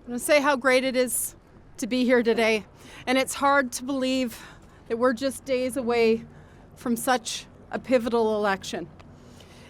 I'm going to say how great it is to be here today. And it's hard to believe that we're just days away from such a pivotal election.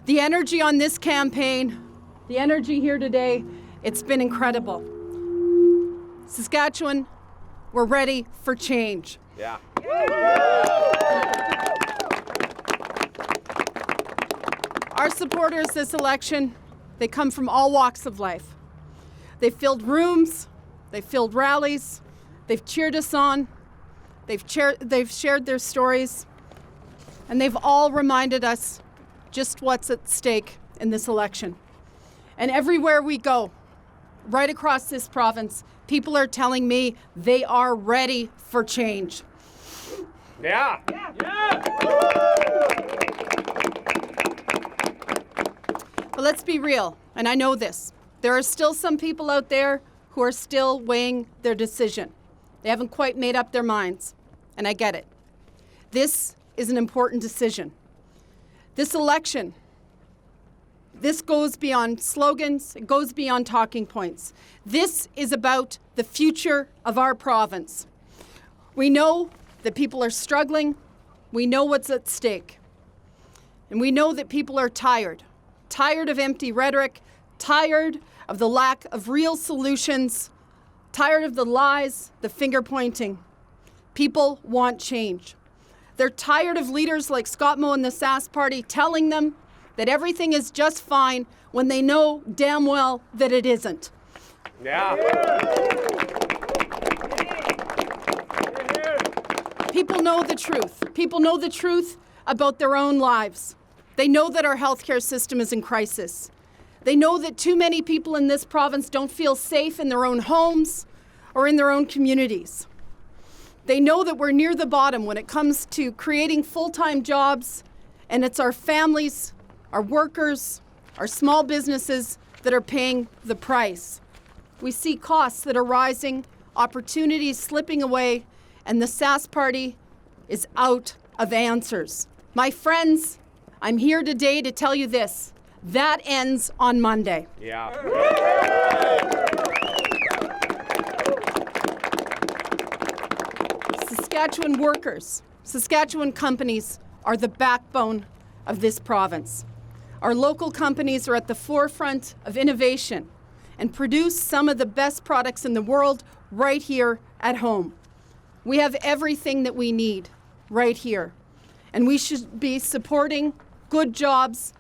The energy on this campaign, the energy here today, it's been incredible. Saskatchewan, we're ready for change. Yeah. Our supporters this election, they come from all walks of life. They've filled rooms, they've filled rallies, they've cheered us on, they've shared their stories, and they've all reminded us just what's at stake in this election. And everywhere we go, right across this province, people are telling me they are ready for change. Yeah. But let's be real, and I know this. There are still some people out there who are still weighing their decision. They haven't quite made up their minds, and I get it. This is an important decision. This election, this goes beyond slogans, it goes beyond talking points. This is about the future of our province. We know that people are struggling, we know what's at stake, and we know that people are tired of empty rhetoric, tired of the lack of real solutions, tired of the lies, the finger pointing. People want change. They're tired of leaders like Scott Moe and the Sask Party telling them that everything is just fine when they know damn well that it isn't. Yeah. People know the truth. People know the truth about their own lives. They know that our healthcare system is in crisis. They know that too many people in this province don't feel safe in their own homes or in their own communities. They know that we're near the bottom when it comes to creating full-time jobs, and it's our families, our workers, our small businesses that are paying the price. We see costs that are rising, opportunities slipping away, and the Sask Party is out of answers. My friends, I'm here today to tell you this. That ends on Monday. Yeah. Saskatchewan workers, Saskatchewan companies are the backbone of this province. Our local companies are at the forefront of innovation and produce some of the best products in the world right here at home. We have everything that we need right here, and we should be supporting good jobs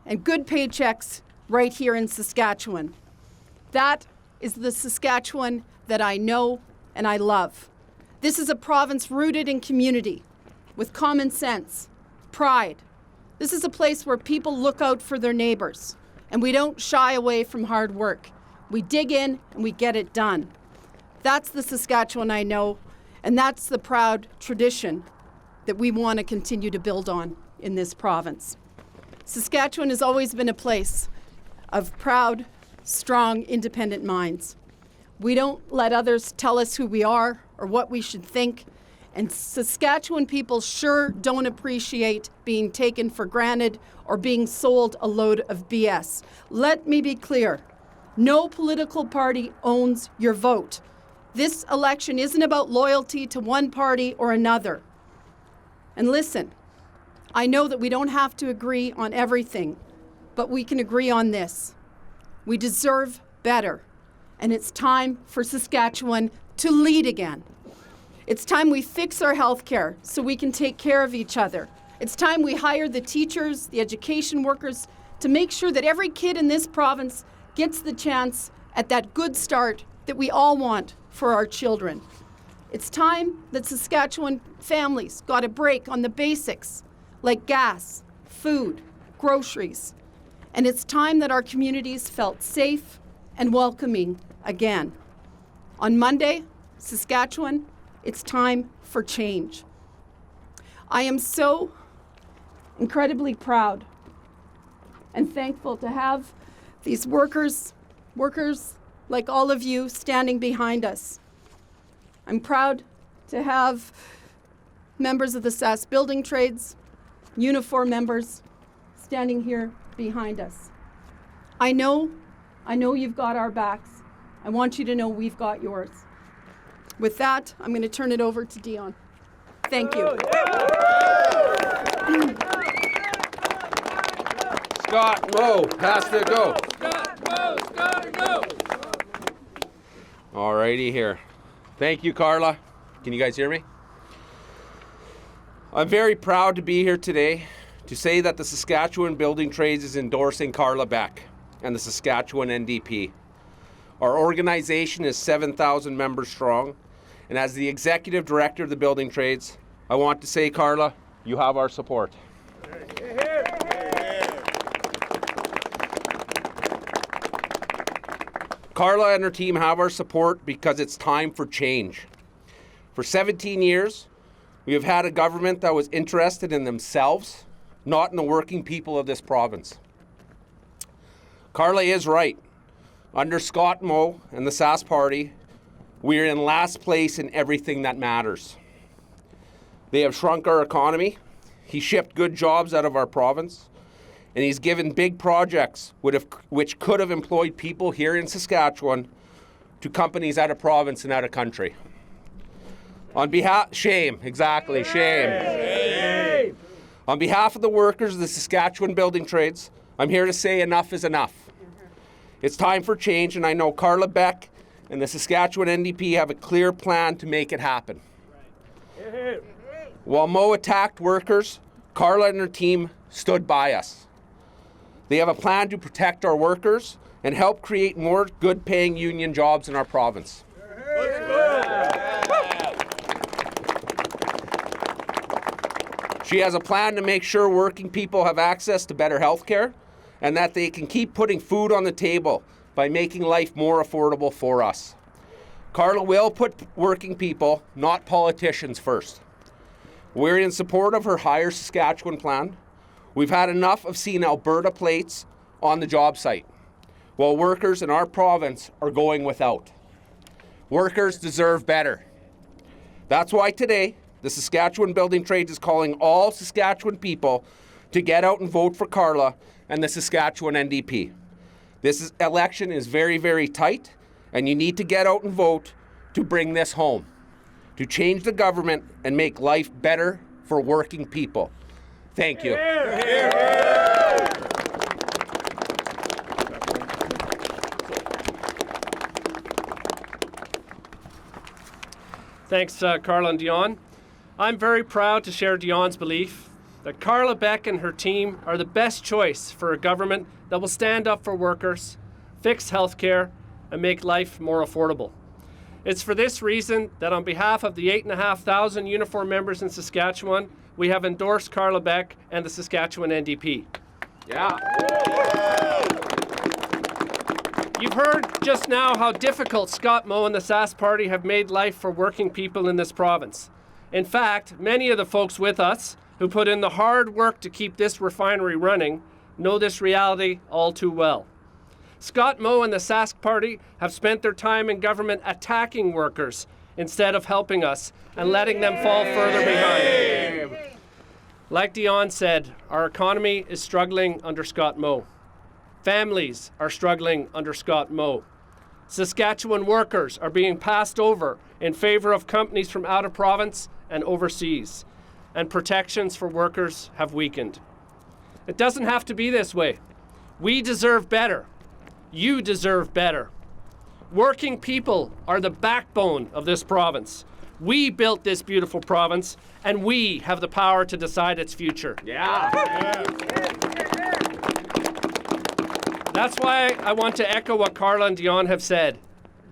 and good paychecks right here in Saskatchewan. That is the Saskatchewan that I know and I love. This is a province rooted in community, with common sense, pride. This is a place where people look out for their neighbors, and we don't shy away from hard work. We dig in and we get it done. That's the Saskatchewan I know, and that's the proud tradition that we want to continue to build on in this province. Saskatchewan has always been a place of proud, strong, independent minds. We don't let others tell us who we are or what we should think, and Saskatchewan people sure don't appreciate being taken for granted or being sold a load of BS. Let me be clear, no political party owns your vote. This election isn't about loyalty to one party or another. And listen, I know that we don't have to agree on everything, but we can agree on this. We deserve better, and it's time for Saskatchewan to lead again. It's time we fix our health care so we can take care of each other. It's time we hire the teachers, the education workers, to make sure that every kid in this province gets the chance at that good start that we all want for our children. It's time that Saskatchewan families got a break on the basics, like gas, food, groceries. And it's time that our communities felt safe and welcoming again. On Monday, Saskatchewan, it's time for change. I am so incredibly proud and thankful to have these workers like all of you standing behind us. I'm proud to have members of the Sask Building Trades, uniform members, standing here behind us. I know you've got our backs, I want you to know we've got yours. With that, I'm going to turn it over to Dion. Thank you. Scott Moe has to go. All righty here. Thank you, Carla. Can you guys hear me? I'm very proud to be here today to say that the Saskatchewan Building Trades is endorsing Carla Beck and the Saskatchewan NDP. Our organization is 7,000 members strong, and as the executive director of the Building Trades, I want to say, Carla, you have our support. Carla and her team have our support because it's time for change. For 17 years, we have had a government that was interested in themselves, not in the working people of this province. Carla is right. Under Scott Moe and the Sask Party, we are in last place in everything that matters. They have shrunk our economy. He shipped good jobs out of our province. And he's given big projects which could have employed people here in Saskatchewan to companies out of province and out of country. Shame. On behalf of the workers of the Saskatchewan Building Trades, I'm here to say enough is enough. It's time for change, and I know Carla Beck and the Saskatchewan NDP have a clear plan to make it happen. While Moe attacked workers, Carla and her team stood by us. They have a plan to protect our workers and help create more good-paying union jobs in our province. She has a plan to make sure working people have access to better health care and that they can keep putting food on the table by making life more affordable for us. Carla will put working people, not politicians, first. We're in support of her Hire Saskatchewan plan. We've had enough of seeing Alberta plates on the job site, while workers in our province are going without. Workers deserve better. That's why today, the Saskatchewan Building Trades is calling all Saskatchewan people to get out and vote for Carla and the Saskatchewan NDP. This election is very, very tight, and you need to get out and vote to bring this home, to change the government and make life better for working people. Thank you. Thanks, Carla and Dion. I'm very proud to share Dion's belief that Carla Beck and her team are the best choice for a government that will stand up for workers, fix healthcare, and make life more affordable. It's for this reason that on behalf of the 8,500 uniform members in Saskatchewan, we have endorsed Carla Beck and the Saskatchewan NDP. Yeah. You've heard just now how difficult Scott Moe and the Sask Party have made life for working people in this province. In fact, many of the folks with us who put in the hard work to keep this refinery running know this reality all too well. Scott Moe and the Sask Party have spent their time in government attacking workers instead of helping us and letting them fall further behind. Like Dion said, our economy is struggling under Scott Moe. Families are struggling under Scott Moe. Saskatchewan workers are being passed over in favor of companies from out of province and overseas, and protections for workers have weakened. It doesn't have to be this way. We deserve better. You deserve better. Working people are the backbone of this province. We built this beautiful province, and we have the power to decide its future. Yeah. That's why I want to echo what Carla and Dion have said.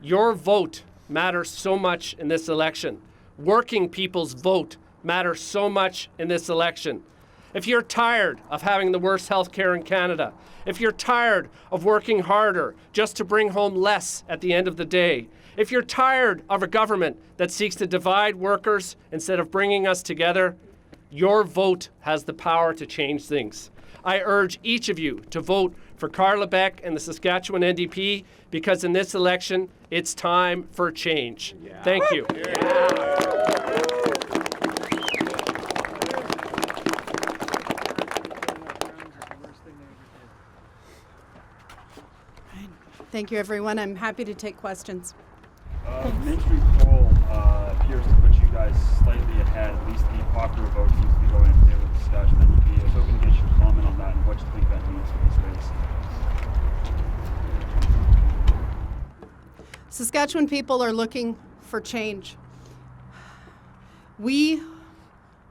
Your vote matters so much in this election. Working people's vote matters so much in this election. If you're tired of having the worst health care in Canada, if you're tired of working harder just to bring home less at the end of the day, if you're tired of a government that seeks to divide workers instead of bringing us together, your vote has the power to change things. I urge each of you to vote for Carla Beck and the Saskatchewan NDP because in this election, it's time for change. Yeah. Thank you. Yeah. Thank you, everyone. I'm happy to take questions. Main Street poll appears to put you guys slightly ahead. At least the popular vote seems to be going in favor of the Saskatchewan NDP. I was hoping to get your comment on that and what you think that means for this race. Saskatchewan people are looking for change. We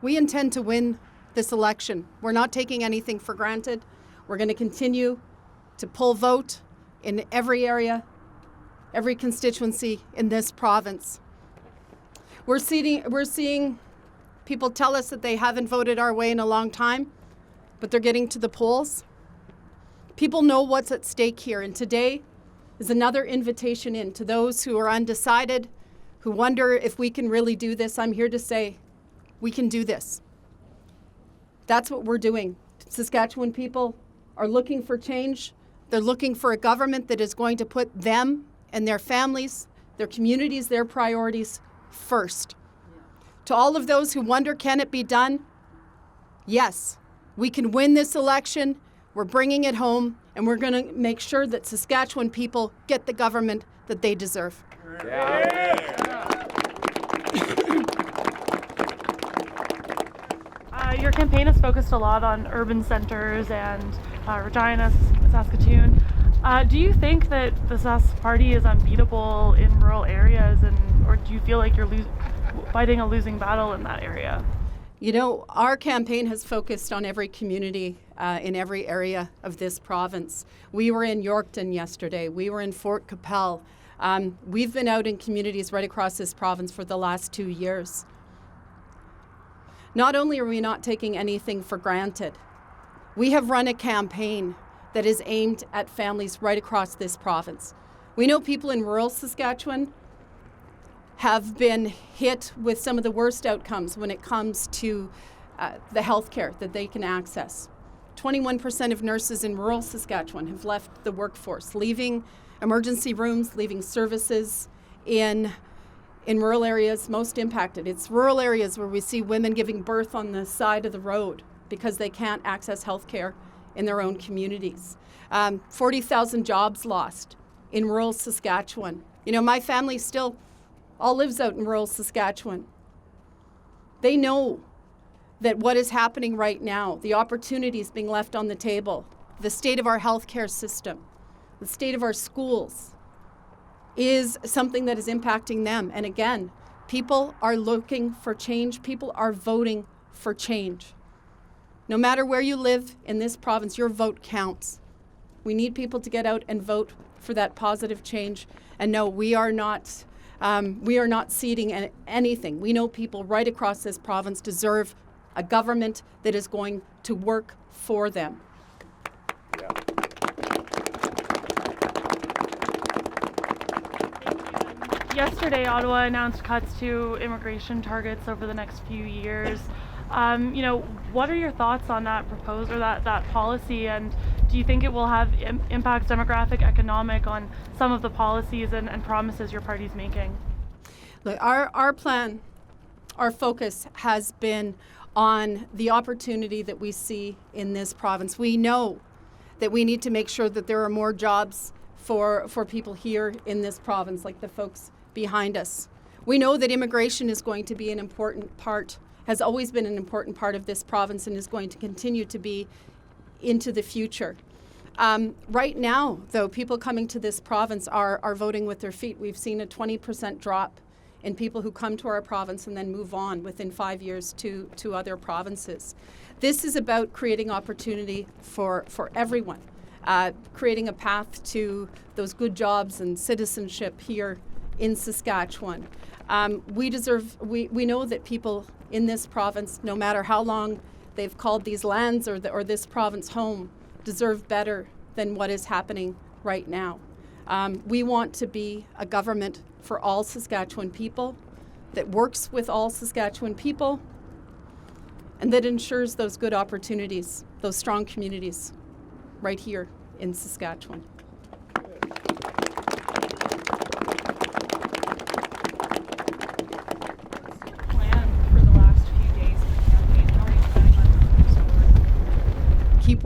intend to win this election. We're not taking anything for granted. We're going to continue to pull vote in every area, every constituency in this province. We're seeing people tell us that they haven't voted our way in a long time, but they're getting to the polls. People know what's at stake here, and today is another invitation in to those who are undecided, who wonder if we can really do this. I'm here to say we can do this. That's what we're doing. Saskatchewan people are looking for change. They're looking for a government that is going to put them and their families, their communities, their priorities first. To all of those who wonder, can it be done? Yes, we can win this election. We're bringing it home, and we're going to make sure that Saskatchewan people get the government that they deserve. Your campaign has focused a lot on urban centers and Regina, Saskatoon. Do you think that the Sask Party is unbeatable in rural areas, or do you feel like you're fighting a losing battle in that area? You know, our campaign has focused on every community in every area of this province. We were in Yorkton yesterday. We were in Fort Capel. We've been out in communities right across this province for the last 2 years. Not only are we not taking anything for granted, we have run a campaign that is aimed at families right across this province. We know people in rural Saskatchewan have been hit with some of the worst outcomes when it comes to the health care that they can access. 21% of nurses in rural Saskatchewan have left the workforce, leaving emergency rooms, leaving services in rural areas most impacted. It's rural areas where we see women giving birth on the side of the road because they can't access health care in their own communities. 40,000 jobs lost in rural Saskatchewan. You know, my family still all lives out in rural Saskatchewan. They know that what is happening right now, the opportunities being left on the table, the state of our healthcare system, the state of our schools, is something that is impacting them. And again, people are looking for change. People are voting for change. No matter where you live in this province, your vote counts. We need people to get out and vote for that positive change. And no, we are not ceding anything. We know people right across this province deserve a government that is going to work for them. Yeah. Yesterday, Ottawa announced cuts to immigration targets over the next few years. What are your thoughts on that proposal or that policy, and do you think it will have impacts, demographic, economic, on some of the policies and promises your party's making? Look, our plan, our focus has been on the opportunity that we see in this province. We know that we need to make sure that there are more jobs for people here in this province, like the folks behind us. We know that immigration is going to be an important part, has always been an important part of this province, and is going to continue to be into the future. Right now, though, people coming to this province are voting with their feet. We've seen a 20% drop in people who come to our province and then move on within 5 years to other provinces. This is about creating opportunity for everyone, creating a path to those good jobs and citizenship here in Saskatchewan. We know that people in this province, no matter how long they've called these lands or this province home, deserve better than what is happening right now. We want to be a government for all Saskatchewan people, that works with all Saskatchewan people, and that ensures those good opportunities, those strong communities right here in Saskatchewan.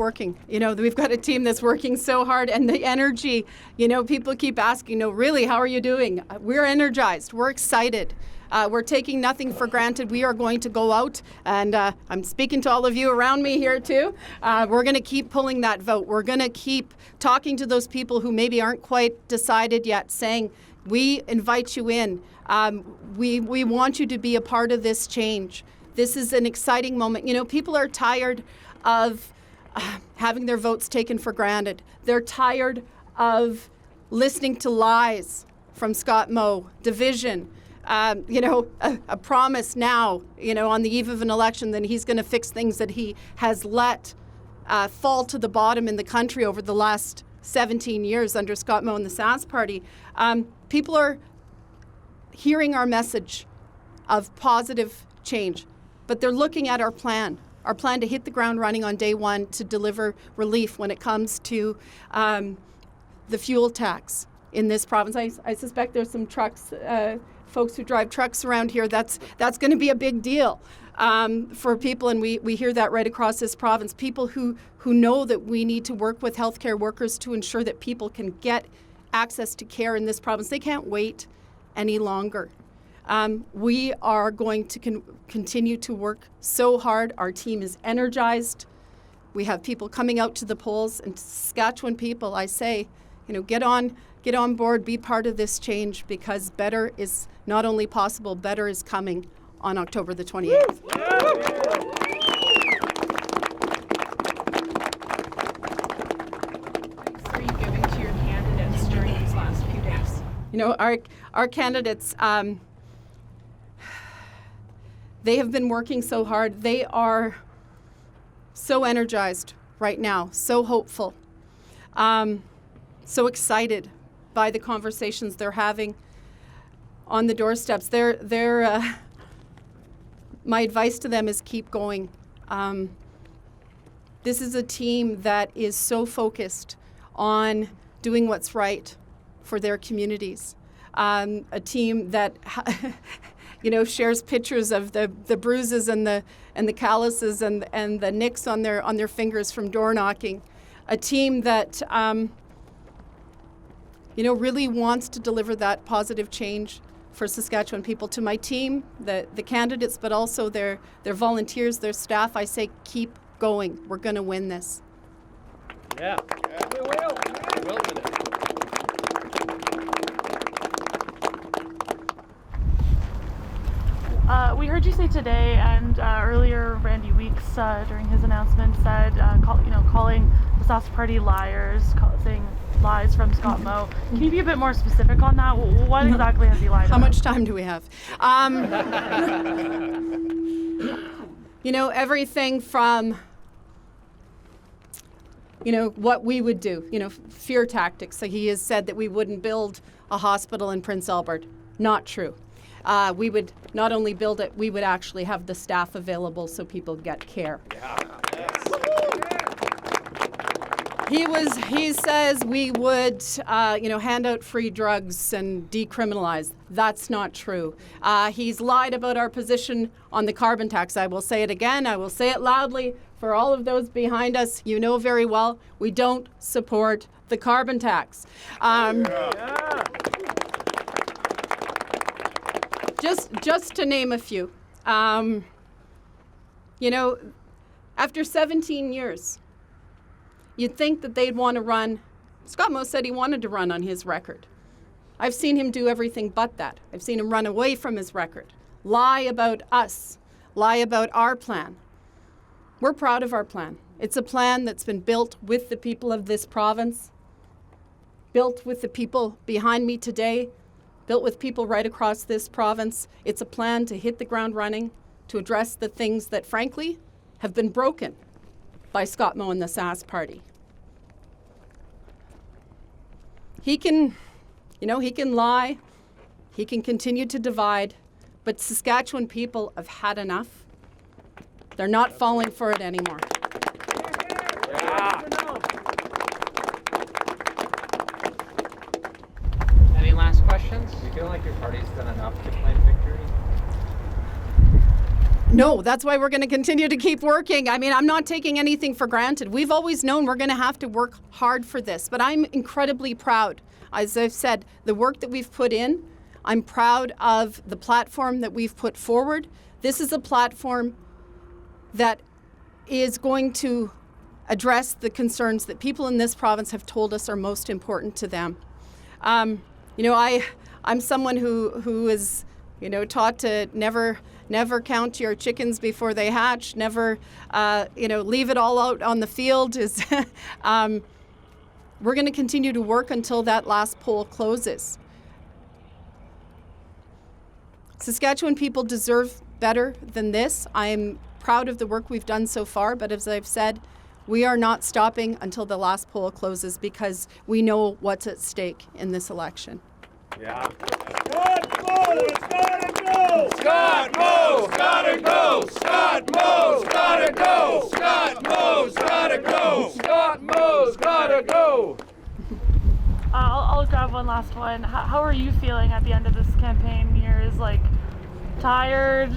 working. We've got a team that's working so hard, and the energy, people keep asking, really, how are you doing? We're energized. We're excited. We're taking nothing for granted. We are going to go out, and I'm speaking to all of you around me here too. We're going to keep pulling that vote. We're going to keep talking to those people who maybe aren't quite decided yet, saying, we invite you in. We want you to be a part of this change. This is an exciting moment. People are tired of having their votes taken for granted. They're tired of listening to lies from Scott Moe, division, a promise now, on the eve of an election that he's going to fix things that he has let fall to the bottom in the country over the last 17 years under Scott Moe and the Sask Party. People are hearing our message of positive change, but they're looking at our plan to hit the ground running on day one to deliver relief when it comes to the fuel tax in this province. I suspect there's some trucks, folks who drive trucks around here. That's going to be a big deal for people, and we hear that right across this province. People who know that we need to work with healthcare workers to ensure that people can get access to care in this province. They can't wait any longer. We are going to continue to work so hard. Our team is energized. We have people coming out to the polls, and Saskatchewan people, I say, get on board, be part of this change, because better is not only possible, better is coming on October the 28th. Are you giving to your candidates during these last few days? Our candidates, they have been working so hard. They are so energized right now, so hopeful, so excited by the conversations they're having on the doorsteps. My advice to them is keep going. This is a team that is so focused on doing what's right for their communities. A team that shares pictures of the bruises and the calluses and the nicks on their fingers from door knocking. A team that really wants to deliver that positive change for Saskatchewan people. To my team, the candidates, but also their volunteers, their staff, I say keep going. We're going to win this. Yeah. We will. We will win it. We heard you say today and earlier Randy Weeks during his announcement said, calling the Sask Party liars, saying lies from Scott Moe. Can you be a bit more specific on that? What exactly has he lied about? How much time do we have? Everything from, what we would do, fear tactics. So he has said that we wouldn't build a hospital in Prince Albert. Not true. We would not only build it, we would actually have the staff available so people get care. Yeah. He says we would, hand out free drugs and decriminalize. That's not true. He's lied about our position on the carbon tax. I will say it again. I will say it loudly for all of those behind us. You know very well we don't support the carbon tax. Just to name a few. After 17 years, you'd think that they'd want to run. Scott Moe said he wanted to run on his record. I've seen him do everything but that. I've seen him run away from his record, lie about us, lie about our plan. We're proud of our plan. It's a plan that's been built with the people of this province, built with the people behind me today, built with people right across this province. It's a plan to hit the ground running, to address the things that, frankly, have been broken by Scott Moe and the Sask Party. He can lie, he can continue to divide, but Saskatchewan people have had enough. They're not falling for it anymore. Yeah. Any last questions? Do you feel like your party's done enough to claim victory? No, that's why we're going to continue to keep working. I mean, I'm not taking anything for granted. We've always known we're going to have to work hard for this, but I'm incredibly proud. As I've said, the work that we've put in, I'm proud of the platform that we've put forward. This is a platform that is going to address the concerns that people in this province have told us are most important to them. I'm someone who is, taught to never count your chickens before they hatch, never, leave it all out on the field. We're going to continue to work until that last poll closes. Saskatchewan people deserve better than this. I'm proud of the work we've done so far, but as I've said, we are not stopping until the last poll closes because we know what's at stake in this election. Yeah. Scott Moe's gotta go! Scott Moe's gotta go! Scott Moe's gotta go! Scott Moe's gotta go! Scott Moe's gotta go! I'll grab one last one. How are you feeling at the end of this campaign years? Tired?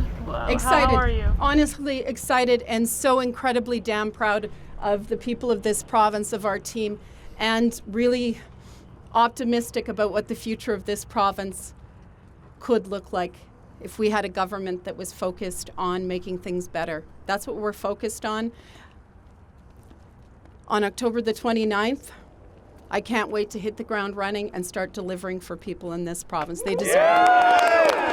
Excited. How are you? Honestly excited and so incredibly damn proud of the people of this province, of our team, and really optimistic about what the future of this province could look like if we had a government that was focused on making things better. That's what we're focused on. On October the 29th, I can't wait to hit the ground running and start delivering for people in this province. They deserve it.